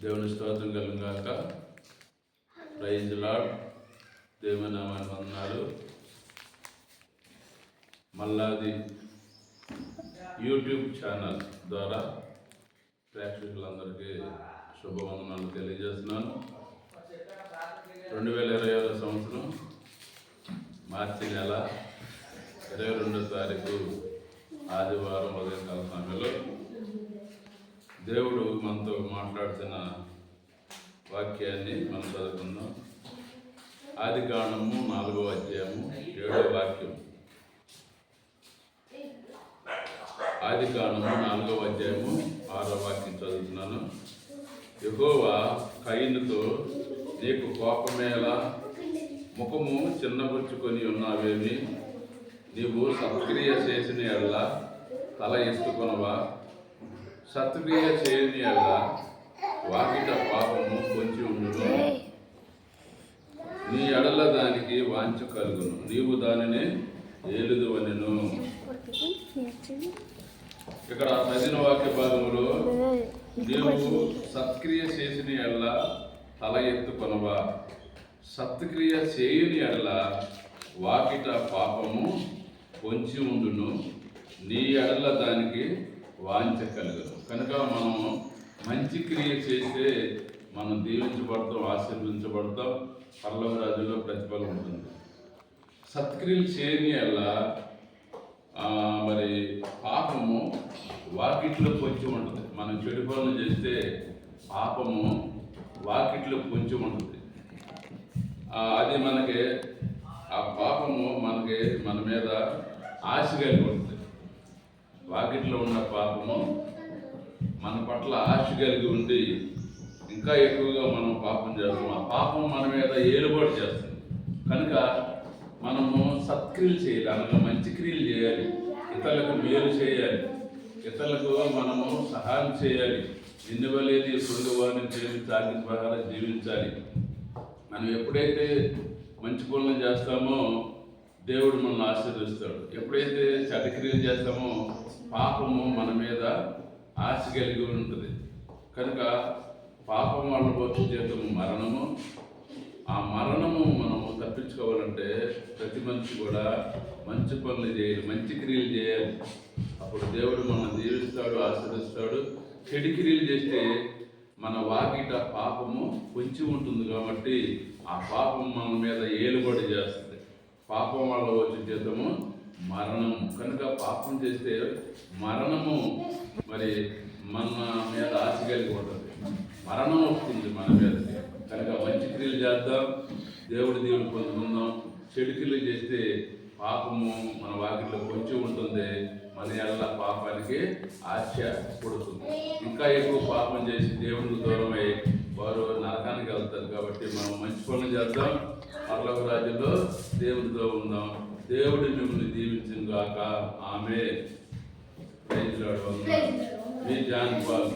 దేవుని స్తోత్రం కలుగాక. Praise lord. దేవుని నామాన్ని వందనాలు. మల్లాది యూట్యూబ్ ఛానల్ ద్వారా ప్రేక్షకులందరికీ శుభవందనాలు తెలియజేస్తున్నాను. 2021 సంవత్సరం మార్చి నెల 22వ తారీఖు ఆదివారం ఉదయకాల సమయంలో దేవుడు మనతో మాట్లాడుతున్న వాక్యాన్ని మనం చదువుకుందాం. ఆదికాండము 4వ అధ్యాయము 7వ వాక్యం. ఆదికాండము 4వ అధ్యాయము 6వ వాక్యం చదువుతున్నాను. యెహోవా కయీనుతో, నీకు కోపమేలా, ముఖము చిన్నబుచ్చుకొని ఉన్నావేమి? నీవు సత్క్రియ చేసిన ఎడల తల ఎత్తుకొనవా? సత్క్రియ చేయని ఎడల వాకిట పాపము పొంచి ఉండును. నీ ఎడల దానికి వాంఛ కలుగును, నీవు దానిని ఏలుదు అనెను. ఇక్కడ 10వ వాక్య భాగంలో, నీవు సత్క్రియ చేసిన ఎడల తల ఎత్తుకొనవా? సత్క్రియ చేయని ఎడల వాకిట పాపము పొంచి ఉండును, నీ ఎడల దానికి వాంఛ కలుగును. కనుక మనం మంచి క్రియ చేస్తే మనం దీవించబడతాం, ఆశీర్వించబడతాం, పరలోక రాజ్యంలో ప్రతిఫలం ఉంటుంది. సత్క్రియలు చేయని ఎడల మరి పాపము వాకిట్లో పొంచి ఉంటుంది. మనం చెడు పనులు చేస్తే పాపము వాకిట్లో పొంచి ఉంటుంది. అది మనకి ఆ పాపము మన మీద ఆశ కలిగి ఉంటుంది. వాకిట్లో ఉన్న పాపము మన పట్ల ఆశ కలిగి ఉండి ఇంకా ఎక్కువగా మనం పాపం చేస్తాం. ఆ పాపం మన మీద ఏలుబాటు చేస్తుంది. కనుక మనము సత్క్రియలు చేయాలి, అనగా మంచి క్రియలు చేయాలి, ఇతరులకు మేలు చేయాలి, ఇతరులకు మనము సహాయం చేయాలి. నిన్నువలేని పొరుగువారిని ప్రేమించి ఆజ్ఞ ప్రకారం జీవించాలి. మనం ఎప్పుడైతే మంచి పనులు చేస్తామో దేవుడు మనల్ని ఆశీర్వదిస్తాడు. ఎప్పుడైతే చెడ్డ క్రియలు చేస్తామో పాపము మన మీద ఆశ కలిగి ఉంటుంది. కనుక పాపం వల్ల వచ్చే జీవితము మరణము. ఆ మరణము మనము తప్పించుకోవాలంటే ప్రతి మనిషి కూడా మంచి పనులు చేయాలి, మంచి క్రియలు చేయాలి. అప్పుడు దేవుడు మనల్ని దీవిస్తాడు, ఆశీర్వదిస్తాడు. చెడు క్రియలు చేస్తే మన వాకిట పాపము పొంచి ఉంటుంది కాబట్టి ఆ పాపం మన మీద ఏలుబడి చేస్తుంది. పాపం వల్ల వచ్చే జీవితము మరణము. కనుక పాపం చేస్తే మరణము మరి మన మీద ఆశ కలిగి ఉంటుంది, మరణం వస్తుంది మన మీద. కనుక మంచి క్రియలు చేద్దాం, దేవుడు పొందుకుందాం. చెడు క్రియలు చేస్తే పాపము మన వాకిట్లో పొంచి ఉంటుంది, మన ఎడల పాపానికి ఆశ పుడుతుంది. ఇంకా ఎక్కువ పాపం చేసి దేవుడికి దూరమై వారు నరకానికి వెళ్తారు. కాబట్టి మనం మంచి పనులు చేద్దాం, పరలోక రాజ్యంలో దేవుడితో ఉందాం. దేవుడు మిమ్మల్ని దీవించును గాక. ఆమేన్. Praise Lord. మీ జాన్ పాల్.